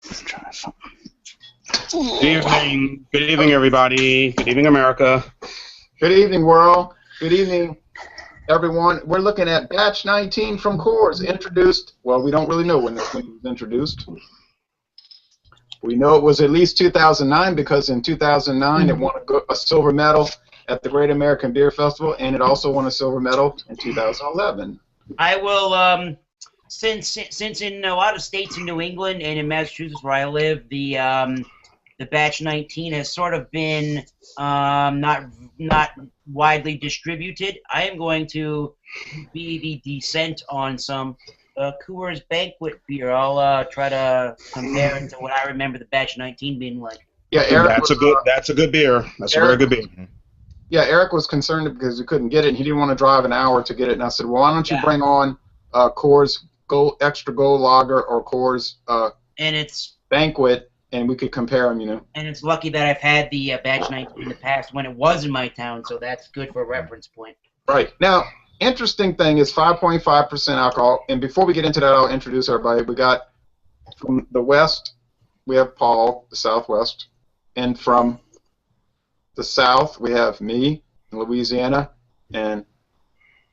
Let's try something. Good evening, everybody. Good evening, America. Good evening, world. Good evening, everyone. We're looking at Batch 19 from Coors, introduced. Well, we don't really know when this thing was introduced. We know it was at least 2009 because in 2009 it won a silver medal at the Great American Beer Festival, and it also won a silver medal in 2011. I will, since in a lot of states in New England and in Massachusetts where I live, the Batch 19 has sort of been not widely distributed. I am going to be the descent on some Coors Banquet beer. I'll try to compare it to what I remember the Batch 19 being like. Yeah, Eric. That's a good beer. That's a very good beer. Yeah, Eric was concerned because he couldn't get it, and he didn't want to drive an hour to get it. And I said, well, why don't you bring on Coors Extra Gold Lager or Coors and it's Banquet, and we could compare them, you know. And it's lucky that I've had the Batch 19 in the past when it was in my town, so that's good for a reference point. Right. Now, interesting thing is 5.5% alcohol, and before we get into that, I'll introduce everybody. We got from the west, we have Paul, the southwest, and from the south, we have me in Louisiana, and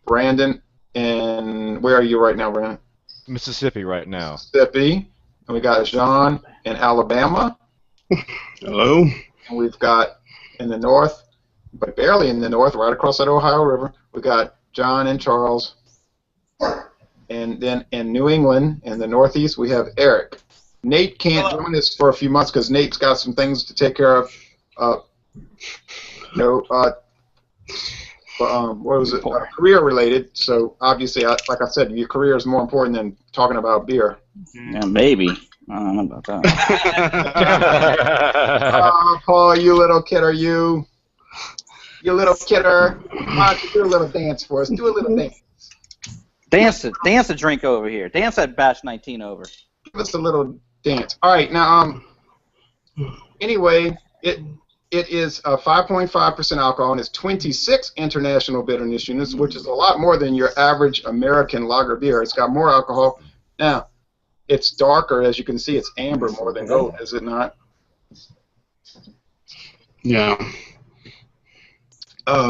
Brandon, and where are you right now, Brandon? Mississippi right now. Mississippi, and we got John in Alabama. Hello. And we've got in the north, but barely in the north, right across that Ohio River, we got John and Charles. And then in New England, in the northeast, we have Eric. Nate can't join us for a few months because Nate's got some things to take care of. What was it? Career related. So obviously, like I said, your career is more important than talking about beer. Yeah, maybe. I don't know about that. Oh, Paul, you little kidder, you little kidder. Why don't you do a little dance for us? Do a little dance. Dance a drink over here. Dance that Batch 19 over. Give us a little dance. All right, now, anyway, it is 5.5% alcohol, and it's 26 international bitterness units, which is a lot more than your average American lager beer. It's got more alcohol. Now, it's darker, as you can see. It's amber more than gold, is it not? Yeah.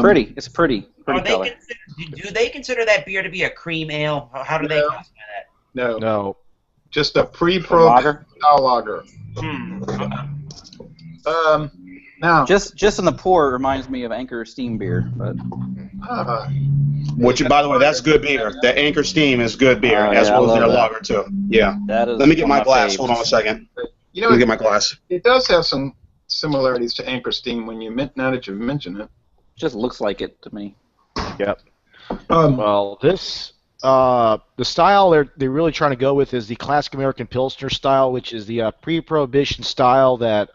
Pretty. It's pretty color. Do they consider that beer to be a cream ale? How do they classify that? No. Just a pre-pro style lager. Now, just in the pour, it reminds me of Anchor Steam beer, but. By the way, that's good beer. The Anchor Steam is good beer, as well as their lager too. Yeah. Let me get my glass. Hold on a second. You know, let me get my glass. It does have some similarities to Anchor Steam now that you've mentioned it. Just looks like it to me. Yep. Well, this the style they're really trying to go with is the classic American Pilsner style, which is the pre-Prohibition style that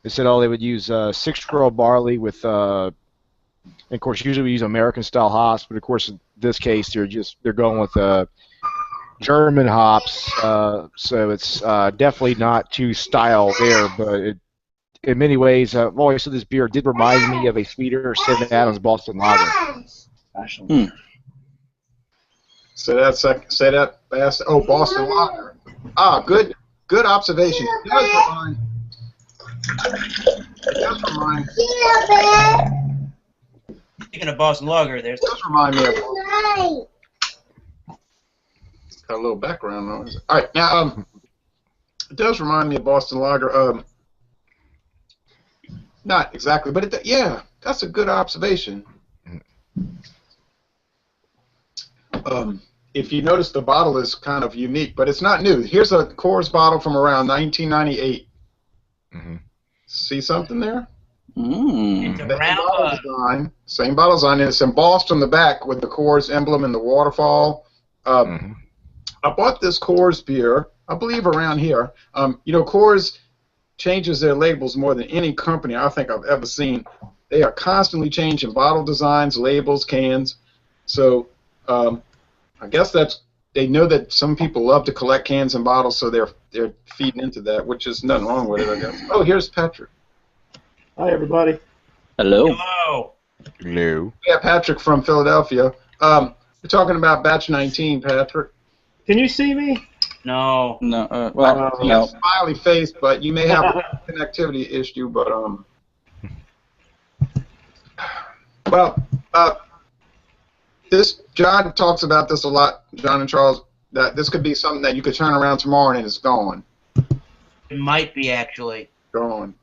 they said they would use 6-year-old barley with, and of course usually we use American-style hops, but of course in this case they're going with German hops, so it's definitely not too style there, but in many ways, I've always said this beer did remind me of a sweeter Sam Adams Boston Lager. Say that fast. Oh, Boston Lager. Good observation. It does remind. Speaking of Boston Lager, it does remind me of. Got a little background noise. All right, now it does remind me of Boston Lager. Not exactly, but that's a good observation. If you notice, the bottle is kind of unique, but it's not new. Here's a Coors bottle from around 1998. See something there? Same bottle design, and it's embossed on the back with the Coors emblem and the waterfall. I bought this Coors beer, I believe, around here. Coors changes their labels more than any company I think I've ever seen. They are constantly changing bottle designs, labels, cans. So I guess they know that some people love to collect cans and bottles, so they're feeding into that, which is nothing wrong with it, I guess. Oh, here's Patrick. Hi, everybody. Hello. Hello. Yeah, Patrick from Philadelphia. We're talking about Batch 19, Patrick. Can you see me? No. No. I Well, see a no. smiley face, but you may have a connectivity issue. But well, this John talks about this a lot. John and Charles, that this could be something that you could turn around tomorrow and it's gone. It might be actually. Gone.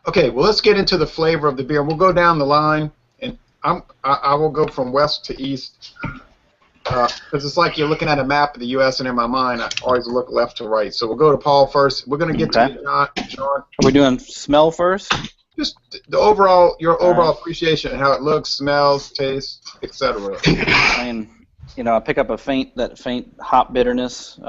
Okay, well, let's get into the flavor of the beer. We'll go down the line, and I will go from west to east, because it's like you're looking at a map of the U.S., and in my mind, I always look left to right. So we'll go to Paul first. We're going to get to John. Are we doing smell first? Just the overall, your overall appreciation, how it looks, smells, tastes, etc. I mean, I pick up that faint hop bitterness.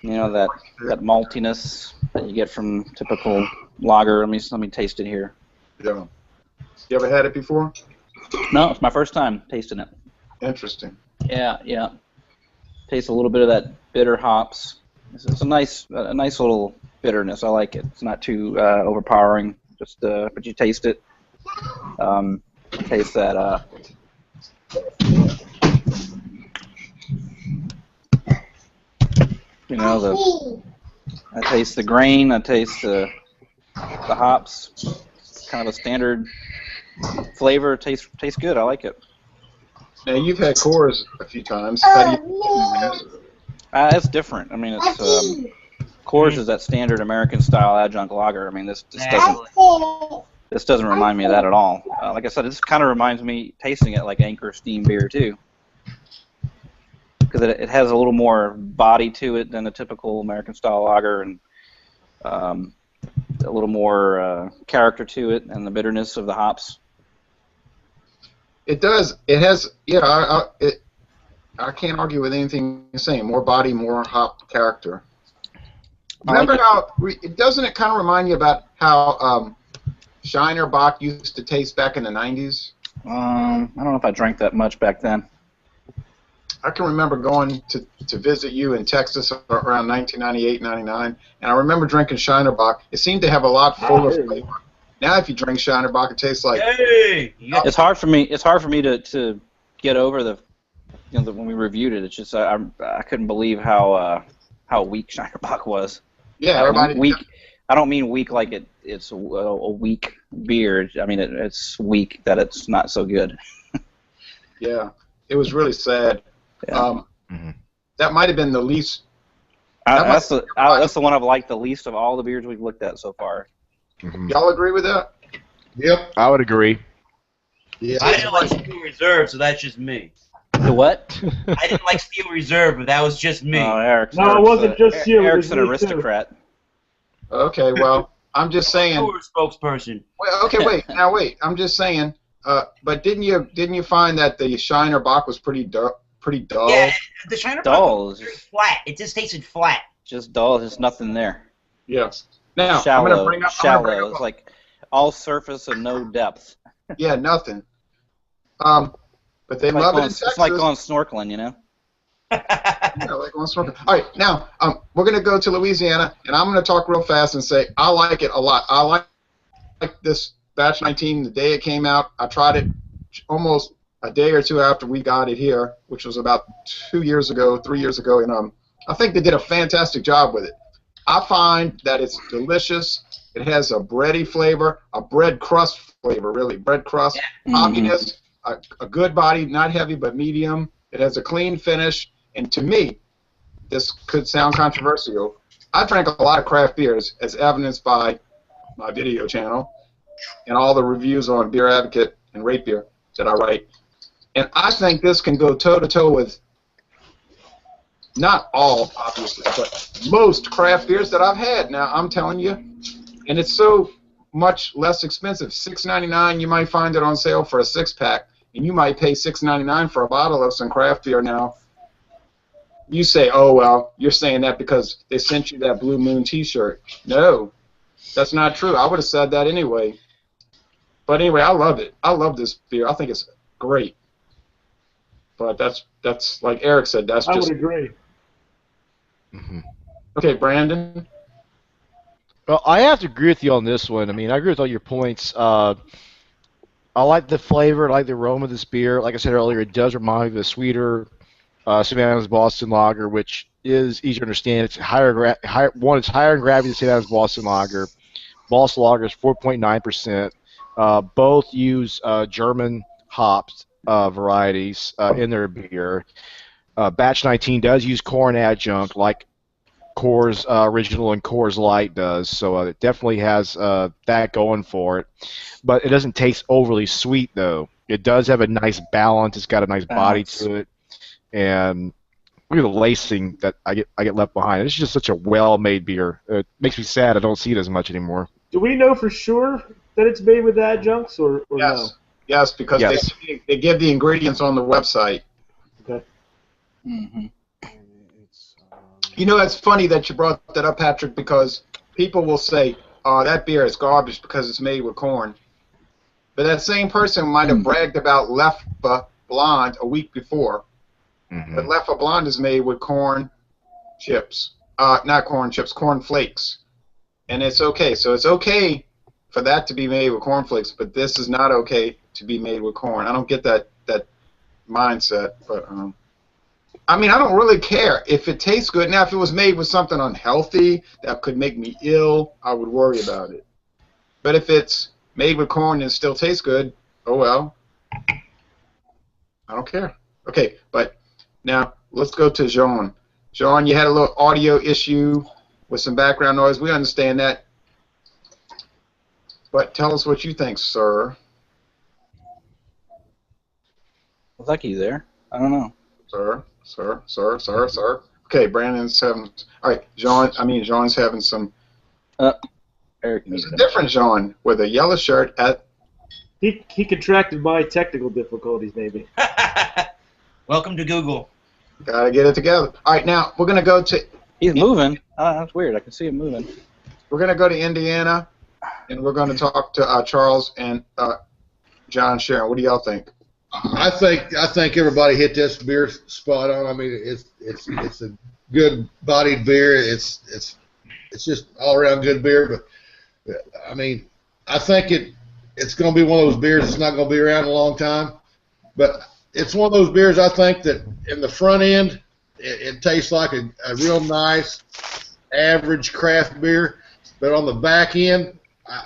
That maltiness that you get from typical lager. Let me taste it here. Yeah. You ever had it before? No, it's my first time tasting it. Interesting. Yeah. Taste a little bit of that bitter hops. It's a nice little bitterness. I like it. It's not too overpowering. Just but you taste it. Taste that. I taste the grain. I taste the hops. It's kind of a standard flavor. Tastes good. I like it. Now you've had Coors a few times. How do you? It's different. I mean, it's Coors is that standard American style adjunct lager. I mean, this doesn't remind me of that at all. Like I said, this kind of reminds me tasting it like Anchor Steam beer too. Because it has a little more body to it than a typical American-style lager, and a little more character to it, and the bitterness of the hops. It does. It has. Yeah. I can't argue with anything you're saying. More body, more hop character. Remember how? Doesn't it kind of remind you about how Shiner Bock used to taste back in the '90s? I don't know if I drank that much back then. I can remember going to visit you in Texas around 1998, 99, and I remember drinking Shiner Bock. It seemed to have a lot fuller flavor. Now, if you drink Shiner Bock, it tastes like. Hey! It's hard for me. It's hard for me to get over when we reviewed it. It's just I couldn't believe how weak Shiner Bock was. Yeah, everybody. Weak. I don't mean weak like it's a weak beer. I mean it's weak that it's not so good. Yeah, it was really sad. Yeah. That might have been the least. That's the one I've liked the least of all the beers we've looked at so far. Y'all agree with that? Yep. I would agree. Yeah. I didn't like Steel Reserve, so that's just me. The what? I didn't like Steel Reserve, but that was just me. Oh, Eric's it wasn't just you. Eric's an it was me too. aristocrat. Okay, well, I'm just saying. Coors spokesperson. Well, okay, wait. I'm just saying. But didn't you find that the Shiner Bock was pretty dull? Yeah, the Shiner dull. Bock was very flat. It just tasted flat. Just dull. There's nothing there. Yes. Now Shallow. I'm gonna bring up. It's like all surface and no depth. Yeah, nothing. But they love it in Texas. It's like going snorkeling, you know. Yeah, like going snorkeling. All right, now we're gonna go to Louisiana, and I'm gonna talk real fast and say I like it a lot. I like this Batch 19 the day it came out. I tried it almost a day or two after we got it here, which was about 3 years ago, and I think they did a fantastic job with it. I find that it's delicious. It has a bready flavor, a bread crust flavor, really. Bread crust, hoppiness, a good body, not heavy but medium. It has a clean finish. And to me, this could sound controversial. I drank a lot of craft beers, as evidenced by my video channel and all the reviews on Beer Advocate and Rate Beer that I write. And I think this can go toe-to-toe with not all, obviously, but most craft beers that I've had. Now, I'm telling you, and it's so much less expensive. $6.99, you might find it on sale for a six-pack, and you might pay $6.99 for a bottle of some craft beer now. You say, oh, well, you're saying that because they sent you that Blue Moon T-shirt. No, that's not true. I would have said that anyway. But anyway, I love it. I love this beer. I think it's great. But that's like Eric said. That's just. I would agree. Okay, Brandon. Well, I have to agree with you on this one. I mean, I agree with all your points. I like the flavor. I like the aroma of this beer. Like I said earlier, it does remind me of the sweeter St. Adams Boston Lager, which is easier to understand. It's it's higher in gravity than St. Adams Boston Lager. Boston Lager is 4.9%. Both use German hops varieties in their beer. Batch 19 does use corn adjunct like Coors Original and Coors Light does, so it definitely has that going for it. But it doesn't taste overly sweet, though. It does have a nice balance. It's got a nice body to it, and look at the lacing that I get left behind. It's just such a well-made beer. It makes me sad I don't see it as much anymore. Do we know for sure that it's made with adjuncts, or yes. no? Yes, because they give the ingredients on the website. Okay. Mm-hmm. You know, it's funny that you brought that up, Patrick, because people will say, "Oh, that beer is garbage because it's made with corn." But that same person might have bragged about Leffe Blonde a week before. Mm-hmm. But Leffe Blonde is made with corn chips. Not corn chips, corn flakes. And it's okay. So it's okay for that to be made with corn flakes, but this is not okay to be made with corn. I don't get that mindset, but I mean, I don't really care if it tastes good. Now, if it was made with something unhealthy that could make me ill, I would worry about it. But if it's made with corn and still tastes good, oh well. I don't care. Okay, but now let's go to Jean. Jean, you had a little audio issue with some background noise. We understand that. But tell us what you think, sir. Well, thank you there. I don't know. Sir. Okay, Brandon's having. All right, Jean's having some. Eric. There's a different Jean with a yellow shirt at. He contracted my technical difficulties, maybe. Welcome to Google. Gotta get it together. All right, now we're gonna go to. He's moving. Oh, that's weird. I can see him moving. We're gonna go to Indiana, and we're gonna talk to Charles and John Sharon. What do y'all think? I think everybody hit this beer spot on. I mean, it's a good bodied beer. It's just all around good beer. But I mean, I think it's going to be one of those beers that's not going to be around a long time. But it's one of those beers I think that in the front end it tastes like a real nice average craft beer. But on the back end,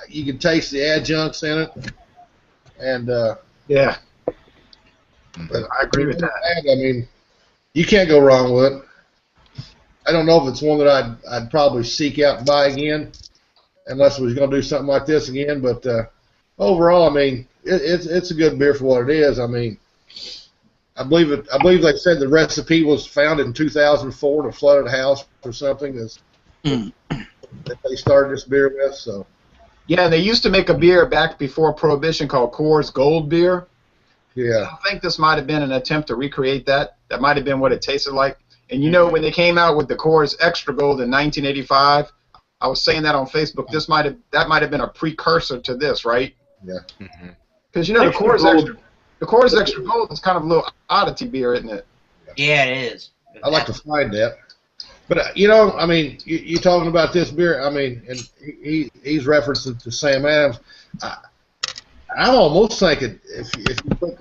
you can taste the adjuncts in it. And yeah. But I agree with that. I mean, you can't go wrong with it. I don't know if it's one that I'd probably seek out and buy again, unless we was going to do something like this again. But overall, I mean, it's a good beer for what it is. I mean, I believe they said the recipe was found in 2004 in a flooded house or something that they started this beer with. So. Yeah, they used to make a beer back before Prohibition called Coors Gold Beer. Yeah. I think this might have been an attempt to recreate that. That might have been what it tasted like. And you know, when they came out with the Coors Extra Gold in 1985, I was saying that on Facebook. That might have been a precursor to this, right? Yeah. Because you know, the Coors Extra Gold is kind of a little oddity beer, isn't it? Yeah, it is. I'd like to find that. But you know, I mean, you talking about this beer? I mean, and he's referencing to Sam Adams. I'm almost thinking if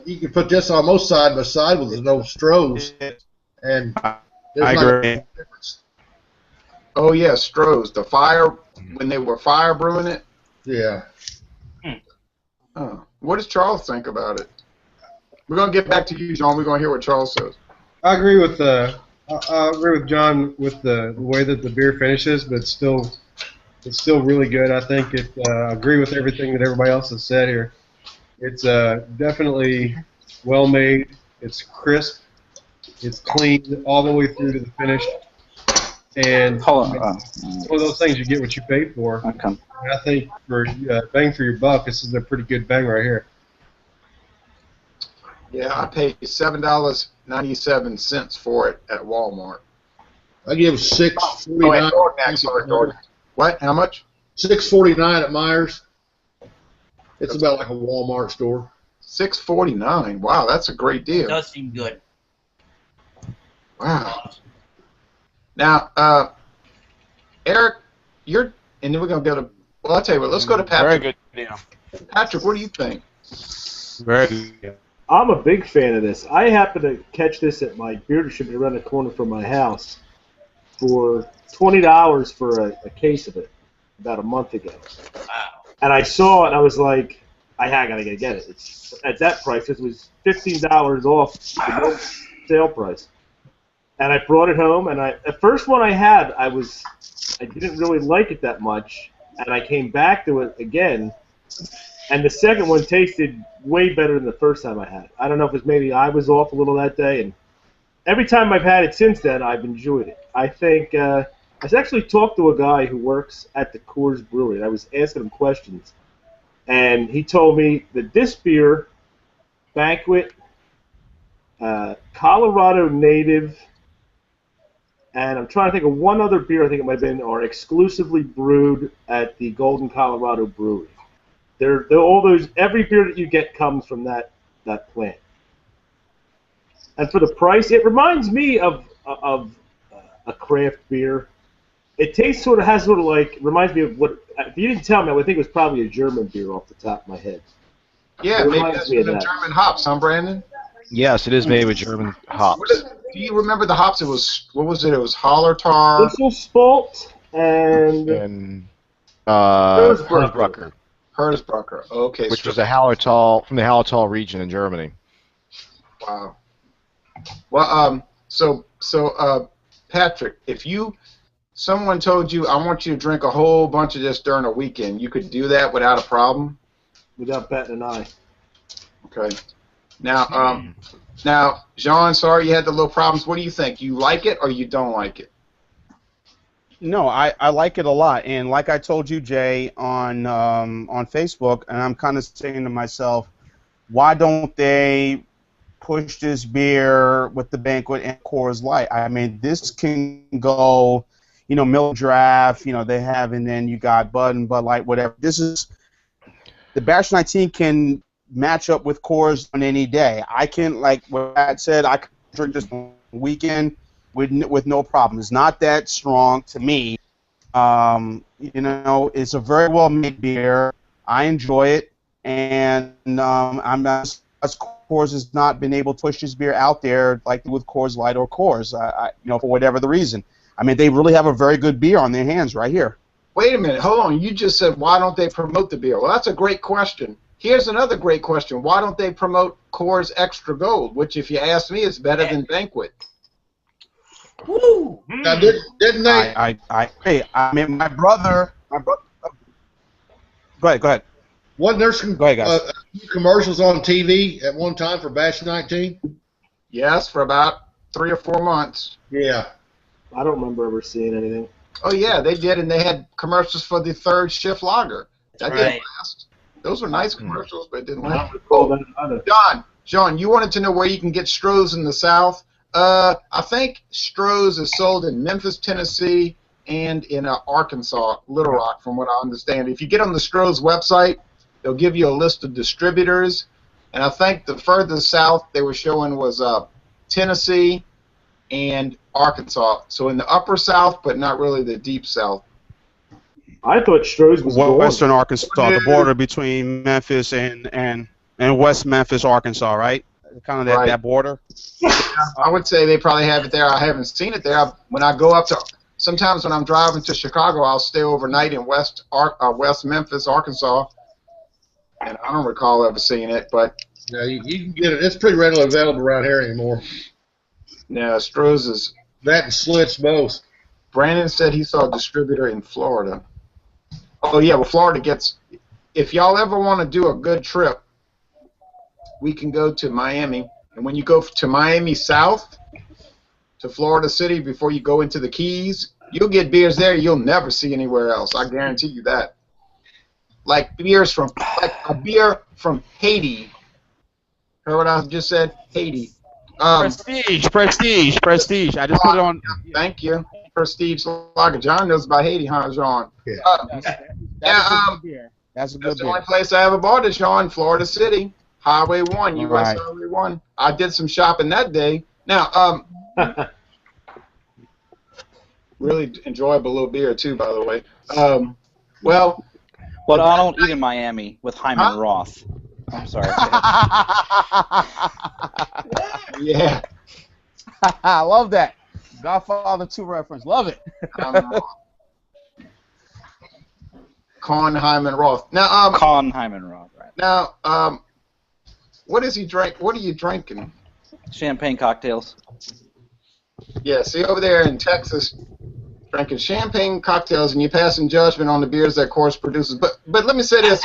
you could put this almost side by side with the old Stroh's, and I agree. Oh yeah, Stroh's, the fire when they were fire brewing it. Yeah. What does Charles think about it? We're gonna get back to you, John. We're gonna hear what Charles says. I agree with John with the way that the beer finishes, but it's still really good. I think I agree with everything that everybody else has said here. It's definitely well made. It's crisp. It's clean all the way through to the finish. And it's one of those things you get what you paid for. Okay. And I think for bang for your buck, this is a pretty good bang right here. Yeah, I paid $7.97 for it at Walmart. I give $6.49. What? How much? $6.49 at Myers. It's about like a Walmart store. $6.49. Wow, that's a great deal. It does seem good. Wow. Now, Eric, and then we're gonna go to. Well, I'll tell you what. Let's go to Patrick. Very good deal. Patrick, what do you think? Very good. I'm a big fan of this. I happened to catch this at my beer distributor around the corner from my house for $20 for a case of it about a month ago. Wow. And I saw it, and I was like, I gotta get it. It's at that price. It was $15 off the sale price. And I brought it home, and the first one I had, I didn't really like it that much, and I came back to it again, and the second one tasted way better than the first time I had it. I don't know if it's maybe I was off a little that day, and every time I've had it since then, I've enjoyed it. I think I actually talked to a guy who works at the Coors Brewery, and I was asking him questions, and he told me that this beer, Banquet, Colorado Native, and I'm trying to think of one other beer I think it might have been, are exclusively brewed at the Golden, Colorado Brewery. They're all those. Every beer that you get comes from that plant. And for the price, it reminds me of a craft beer. It tastes reminds me of what. If you didn't tell me, I would think it was probably a German beer off the top of my head. Yeah, maybe that's from the German hops, huh, Brandon? Yes, it is made with German hops. Do you remember the hops? It was, what was it? It was Hallertar. Spalt and Herzbrucker. Herzbrucker. Okay. Which was a Hallertau from the Hallertau region in Germany. Wow. Well, so Patrick, if someone told you, I want you to drink a whole bunch of this during a weekend, you could do that without a problem? Without batting an eye. Okay. Now, Jean, sorry you had the little problems. What do you think? You like it or you don't like it? No, I like it a lot, and like I told you, Jay, on Facebook, and I'm kind of saying to myself, why don't they push this beer with the Banquet and Coors Light? I mean, this can go, Miller Draft, they have, and then you got Bud and Bud Light, whatever. This is the Batch 19 can match up with Coors on any day. I can, like what Pat said, I can drink this on the weekend with no problem. It's not that strong to me. It's a very well made beer. I enjoy it, and I'm not. Coors has not been able to push this beer out there like with Coors Light or Coors. For whatever the reason. I mean, they really have a very good beer on their hands right here. Wait a minute, hold on. You just said why don't they promote the beer? Well, that's a great question. Here's another great question. Why don't they promote Coors Extra Gold, which, if you ask me, is better than Banquet? Woo! Now, didn't they? My brother. Go ahead. Wasn't there some commercials on TV at one time for Batch 19? Yes, for about 3 or 4 months. Yeah. I don't remember ever seeing anything. Oh, yeah, they did, and they had commercials for the third shift lager. That didn't last. Those were nice commercials, but it didn't last. John, you wanted to know where you can get Stroh's in the South? I think Stroh's is sold in Memphis, Tennessee, and in Arkansas, Little Rock, from what I understand. If you get on the Stroh's website, they'll give you a list of distributors, and I think the furthest south they were showing was Tennessee and Arkansas. So in the upper South, but not really the deep South. I thought Stroh's was Western Arkansas, the border between Memphis and West Memphis, Arkansas, right? Kind of that border. Yeah, I would say they probably have it there. I haven't seen it there. When I go up to, sometimes when I'm driving to Chicago, I'll stay overnight in West Memphis, Arkansas, and I don't recall ever seeing it. But yeah, you can get it. It's pretty readily available around here anymore. Yeah, Stroh's is. That and Slits both. Brandon said he saw a distributor in Florida. Oh, yeah, well, Florida gets... If y'all ever want to do a good trip, we can go to Miami. And when you go to Miami South, to Florida City, before you go into the Keys, you'll get beers there you'll never see anywhere else. I guarantee you that. Like a beer from Haiti. Heard what I just said? Haiti. Prestige. I just put it on. Thank you. Prestige Lager. John knows about Haiti, huh, John? Yeah. That's a good beer. That's the only place I ever bought it, Sean, Florida City. Highway 1, U.S. Highway 1. I did some shopping that day. Now, really enjoyable little beer, too, by the way. But I don't eat in Miami with Hyman Roth. I'm sorry. Yeah. I love that. Godfather 2 reference. Love it. Con Hyman Roth. Now, Con Hyman Roth, right? Now, what does he drink? What are you drinking? Champagne cocktails. Yeah, see over there in Texas, drinking champagne cocktails, and you're passing judgment on the beers that Coors produces. But let me say this.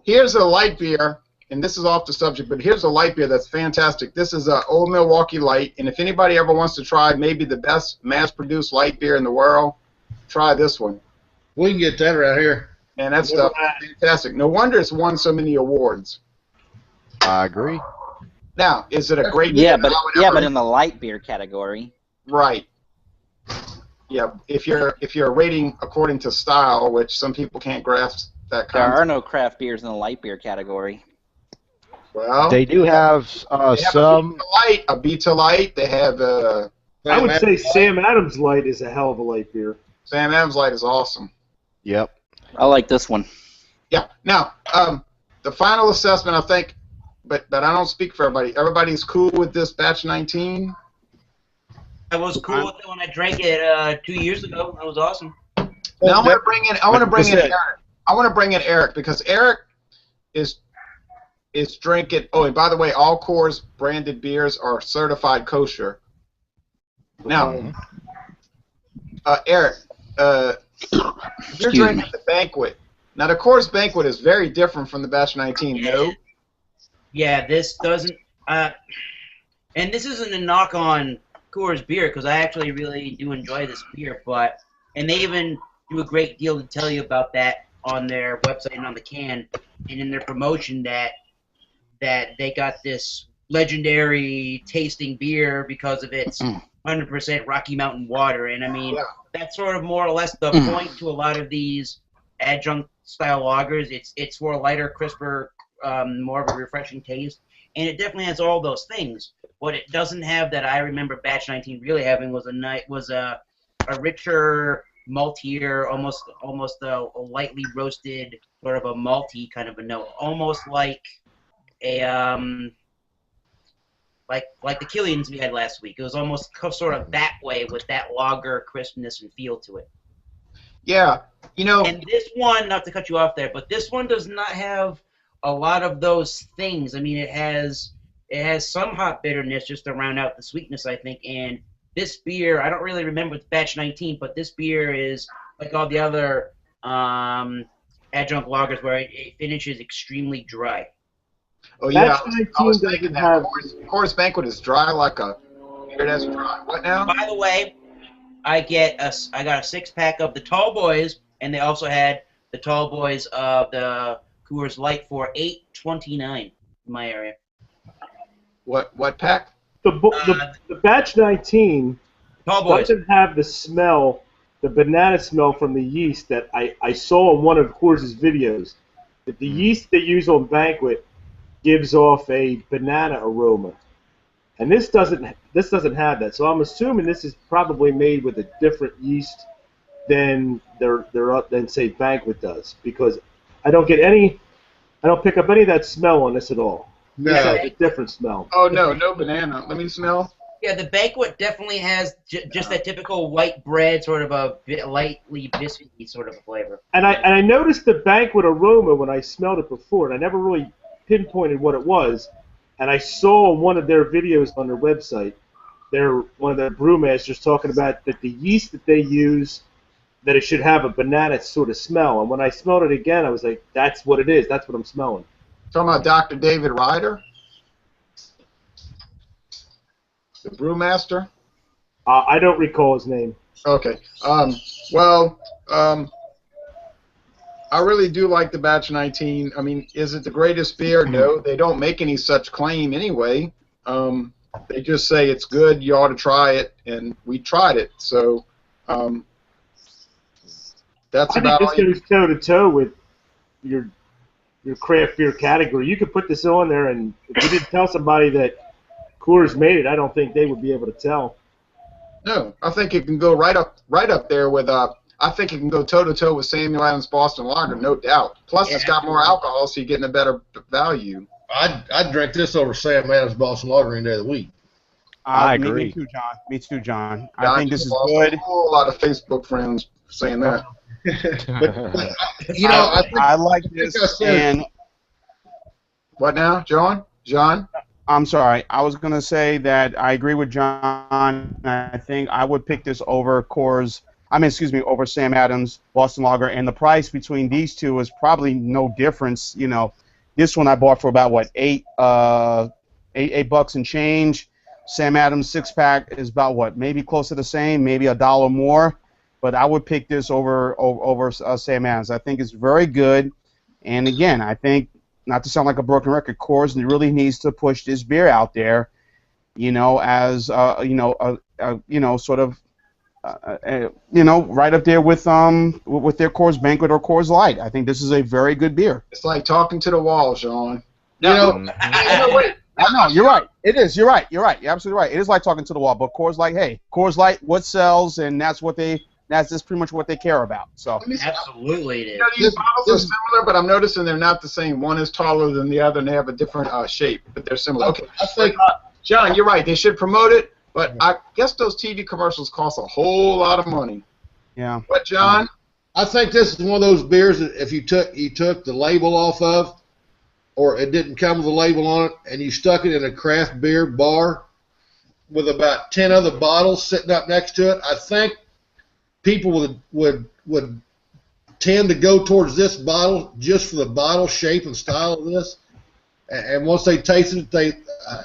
Here's a light beer, and this is off the subject, but here's a light beer that's fantastic. This is Old Milwaukee Light, and if anybody ever wants to try maybe the best mass-produced light beer in the world, try this one. We can get that right here. Man, that stuff is fantastic. No wonder it's won so many awards. I agree. Now, is it a great beer? Yeah, but in the light beer category. Right. Yeah, if you're rating according to style, which some people can't grasp that concept. There are no craft beers in the light beer category. Well, they do have some. A Beta Light. They have I would say Sam Adams Light is a hell of a light beer. Sam Adams Light is awesome. Yep. I like this one. Yeah. Now, the final assessment, I think, but I don't speak for everybody. Everybody's cool with this batch 19. I was cool with it when I drank it 2 years ago. That was awesome. Now I want to bring in Eric. I want to bring in Eric because Eric is drinking. Oh, and by the way, all Coors branded beers are certified kosher. Now, Eric, you're drinking the Banquet. Now, the Coors Banquet is very different from the Batch 19. No. Yeah, this doesn't. And this isn't a knock on Coors beer because I actually really do enjoy this beer, and they even do a great deal to tell you about that on their website and on the can, and in their promotion that they got this legendary tasting beer because of its 100% Rocky Mountain water, and I mean that's sort of more or less the point to a lot of these adjunct style lagers. It's for a lighter, crisper, more of a refreshing taste, and it definitely has all those things. What it doesn't have that I remember Batch 19 really having was a richer, maltier, almost a lightly roasted sort of a malty kind of a note, almost like a like the Killians we had last week. It was almost sort of that way with that lager crispness and feel to it. Yeah, you know. And this one, not to cut you off there, but this one does not have a lot of those things. I mean, it has some hot bitterness just to round out the sweetness, I think. And this beer, I don't really remember with Batch 19, but this beer is like all the other adjunct lagers where it finishes extremely dry. Oh yeah, I was thinking that Coors Banquet is dry like a beer that's dry. What now? By the way, I got a 6-pack of the Tall Boys, and they also had the Tall Boys of the Coors Light for $8.29 in my area. What pack? The Batch 19 doesn't have the smell, the banana smell from the yeast that I saw in one of Coors' videos. That the yeast they use on Banquet gives off a banana aroma, and this doesn't have that. So I'm assuming this is probably made with a different yeast than than say Banquet does, because I don't pick up any of that smell on this at all. No. It's a different smell. Oh no banana. Let me smell. Yeah, the Banquet definitely has just that typical white bread, sort of a lightly biscuity sort of a flavor. And I noticed the Banquet aroma when I smelled it before, and I never really pinpointed what it was. And I saw one of their videos on their website. One of their brewmasters talking about that the yeast that they use, that it should have a banana sort of smell. And when I smelled it again, I was like, "That's what it is. That's what I'm smelling." Talking about Dr. David Ryder, the brewmaster. I don't recall his name. Okay. I really do like the Batch 19. I mean, is it the greatest beer? No, they don't make any such claim anyway. They just say it's good, you ought to try it, and we tried it. So that's about all. I think this goes toe-to-toe with your craft beer category. You could put this on there, and if you didn't tell somebody that Coors made it, I don't think they would be able to tell. No, I think it can go right up there with I think it can go toe-to-toe with Samuel Adams Boston Lager, no doubt. Plus, it's got more alcohol, so you're getting a better value. I'd drink this over Sam Adams Boston Lager any day of the week. I agree. Me too, John. Me too, John. Yeah, I think this is good. good. A whole lot of Facebook friends saying that. but you know, I like this. And what now, John? John? I'm sorry. I was going to say that I agree with John. I think I would pick this over over Sam Adams Boston Lager, and the price between these two is probably no difference. You know, this one I bought for about what $8 and change. Sam Adams 6-pack is about what, maybe close to the same, maybe $1 more. But I would pick this over Sam Adams. I think it's very good, and again, I think, not to sound like a broken record, Coors really needs to push this beer out there, you know, as sort of. Right up there with their Coors Banquet or Coors Light. I think this is a very good beer. It's like talking to the wall, Sean. Wait. No, you're right. It is. You're right. You're absolutely right. It is like talking to the wall. But Coors Light, hey, Coors Light, what sells, and that's just pretty much what they care about. So absolutely, it is. You know, these bottles are similar, but I'm noticing they're not the same. One is taller than the other, and they have a different shape, but they're similar. Okay, I think, John, you're right. They should promote it. But I guess those TV commercials cost a whole lot of money. Yeah. What, John? I think this is one of those beers that if you took the label off of, or it didn't come with a label on it, and you stuck it in a craft beer bar with about 10 other bottles sitting up next to it, I think people would tend to go towards this bottle just for the bottle shape and style of this. And once they taste it,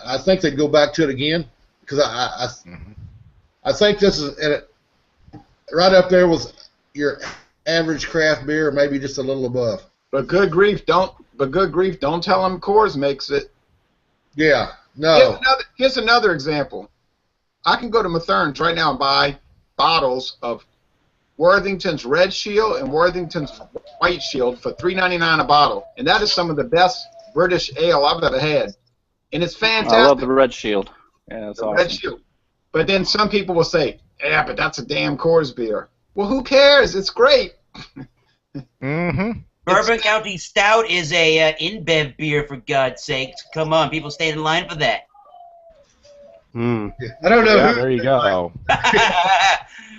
I think they'd go back to it again. Because I think this is right up there with your average craft beer, maybe just a little above. But good grief, don't tell them Coors makes it. Yeah, no. Here's another example. I can go to Matherns right now and buy bottles of Worthington's Red Shield and Worthington's White Shield for $3.99 a bottle, and that is some of the best British ale I've ever had, and it's fantastic. I love the Red Shield. Yeah, that's awesome. Red Shield. But then some people will say, yeah, but that's a damn Coors beer. Well, who cares? It's great. Bourbon County Stout is a InBev beer, for God's sakes. Come on, people stay in line for that. I don't know. Yeah, there you go. I'm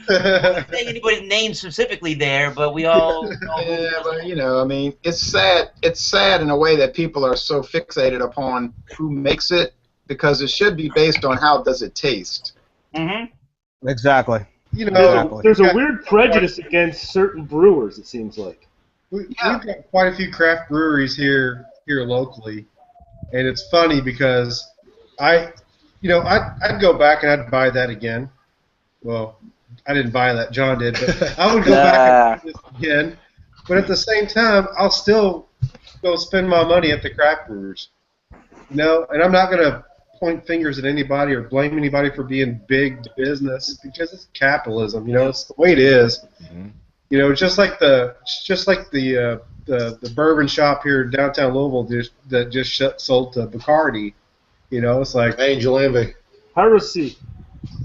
not saying anybody's name specifically there, but we all. Yeah, but I mean, it's sad. It's sad in a way that people are so fixated upon who makes it, because it should be based on how does it taste. Exactly. There's a weird prejudice against certain brewers, it seems like. We've got quite a few craft breweries here locally, and it's funny because I'd go back and I'd buy that again. Well, I didn't buy that, John did, but I would go back and buy this again. But at the same time, I'll still go spend my money at the craft brewers. And I'm not going to point fingers at anybody or blame anybody for being big business, because it's capitalism. It's the way it is. Just like the bourbon shop here in downtown Louisville that just sold to Bacardi. It's like Angel Envy. Heresy.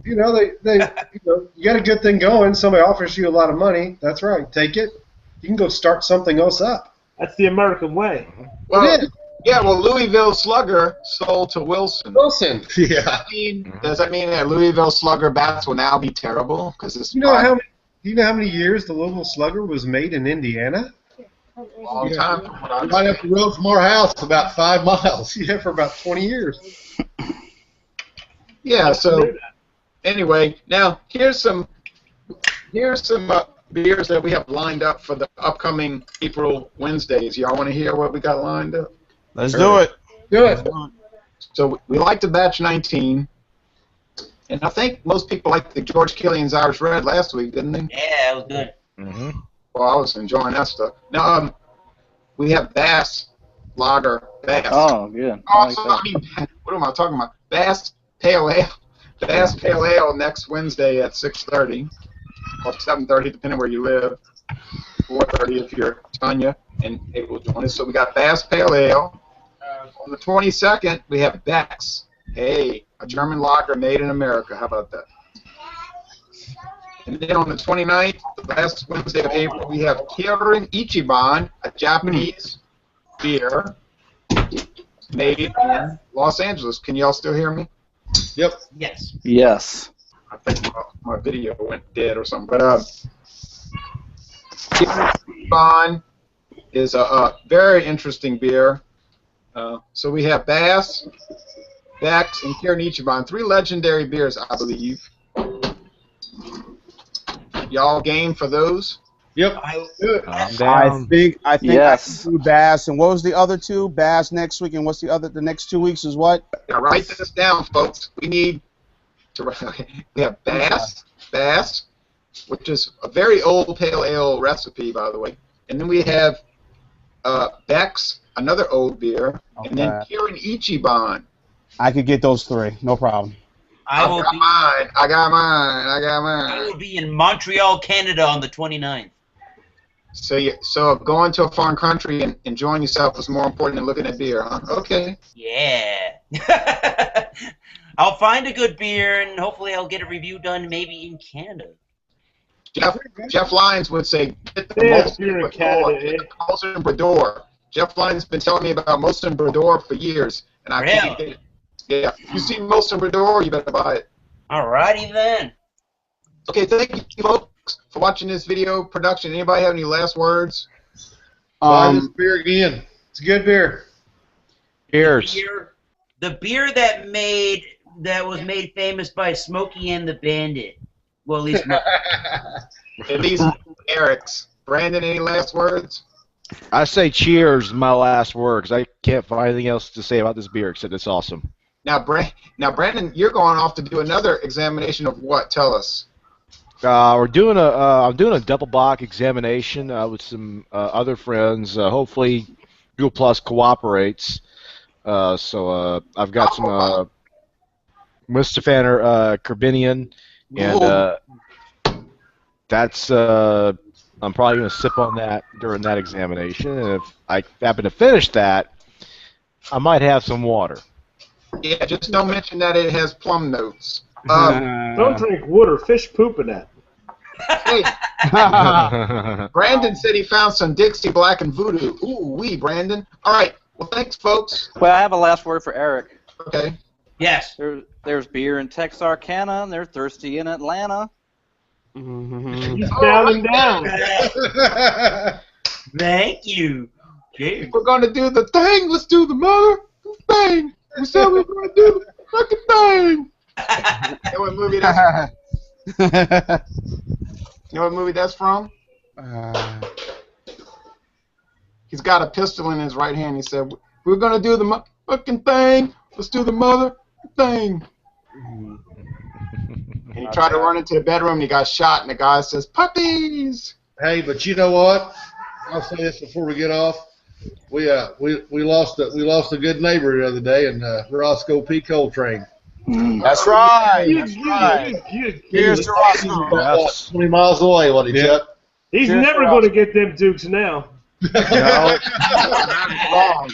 They you got a good thing going. Somebody offers you a lot of money. That's right. Take it. You can go start something else up. That's the American way. Well, Louisville Slugger sold to Wilson. Yeah. Does that mean that Louisville Slugger bats will now be terrible? Because do you know how many years the Louisville Slugger was made in Indiana? Long time. Right up the road from our house, about 5 miles. Yeah, for about 20 years. Yeah. So anyway, now here's some beers that we have lined up for the upcoming April Wednesdays. Y'all want to hear what we got lined up? Let's do it. Good. So we like the Batch 19, and I think most people liked the George Killian's Irish Red last week, didn't they? Yeah, it was good. Well, I was enjoying that stuff. Now, we have Bass Lager. Bass. Oh, good. What am I talking about? Bass Pale Ale. Bass Pale Ale next Wednesday at 6:30 or 7:30, depending where you live. 4:30 if you're Tanya and able to join us. So we got Bass Pale Ale. On the 22nd, we have Beck's. Hey, a German lager made in America. How about that? And then on the 29th, the last Wednesday of April, we have Kirin Ichiban, a Japanese beer made in Los Angeles. Can y'all still hear me? Yep. Yes. Yes. I think my video went dead or something. But Kirin Ichiban is a very interesting beer. So we have Bass, Beck's, and Kirin Ichiban, 3 legendary beers, I believe. Y'all game for those? Yep. I'm down. I think Yes. I can do Bass. And what was the other 2? Bass next week, and what's the next 2 weeks is what? Now write this down, folks. We need to. We have Bass, which is a very old pale ale recipe, by the way, and then we have Beck's, another old beer, and then Kirin Ichiban. I could get those 3, no problem. I got mine. I will be in Montreal, Canada on the 29th. So going to a foreign country and enjoying yourself is more important than looking at beer, huh? Okay. Yeah. I'll find a good beer, and hopefully I'll get a review done maybe in Canada. Jeff Lyons would say, get the Molson Brador. Jeff Lyons has been telling me about Molson Brador for years, and I can't get it. Yeah, if you see Molson Brador, you better buy it. Alrighty then. Okay, thank you folks for watching this video production. Anybody have any last words? Buy this beer again. It's a good beer. Cheers. The beer that was made famous by Smokey and the Bandit. Well, at least At least Eric's. Brandon, any last words? I say cheers is my last word because I can't find anything else to say about this beer except it's awesome. Now, Brandon, you're going off to do another examination of what? Tell us. I'm doing a double bock examination with some other friends. Hopefully, Google Plus cooperates. So I've got some Mustafaner Carbinian, and that's I'm probably going to sip on that during that examination. And if I happen to finish that, I might have some water. Yeah, just don't mention that it has plum notes. Don't drink water. Fish poop in that. Hey, Brandon said he found some Dixie Black and Voodoo. Ooh, Brandon. All right. Well, thanks, folks. Well, I have a last word for Eric. Okay. Yes. There's beer in Texarkana, and they're thirsty in Atlanta. He's down and down. Thank you. Okay. We're going to do the thing. Let's do the mother thing. We said we were going to do the fucking thing. You know what movie that's from? You know what movie that's from? He's got a pistol in his right hand. He said, we're going to do the fucking thing. Let's do the mother thing. And he tried to run into the bedroom, and he got shot, and the guy says, puppies! Hey, but you know what? I'll say this before we get off. We lost a good neighbor the other day in Roscoe P. Coltrane. That's right. That's right. Here's to Roscoe. 20 miles away, wasn't he, Chuck? He's never going to get them Dukes now. No. Wrong.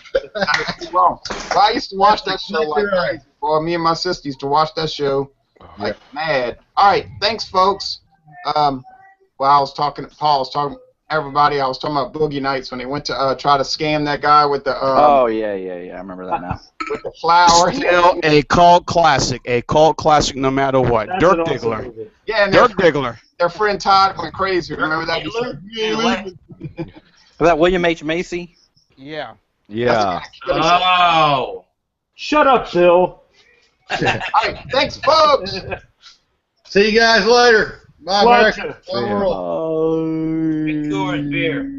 Wrong. Well, I used to watch that show like crazy. Boy, me and my sister used to watch that show like mad. All right, thanks, folks. Well, I was talking to Paul. I was talking to everybody. I was talking about Boogie Nights when they went to try to scam that guy with the. Oh yeah. I remember that now. With the flower. Still a cult classic. A cult classic, no matter what. That's Dirk an Diggler. awesome movie. Yeah, and Dirk Diggler. their friend Todd went crazy. Remember that? Was that William H. Macy? Yeah. Yeah. Oh. Shut up, Phil. All right, thanks, folks. See you guys later. Bye, Watch America. it. Coors beer.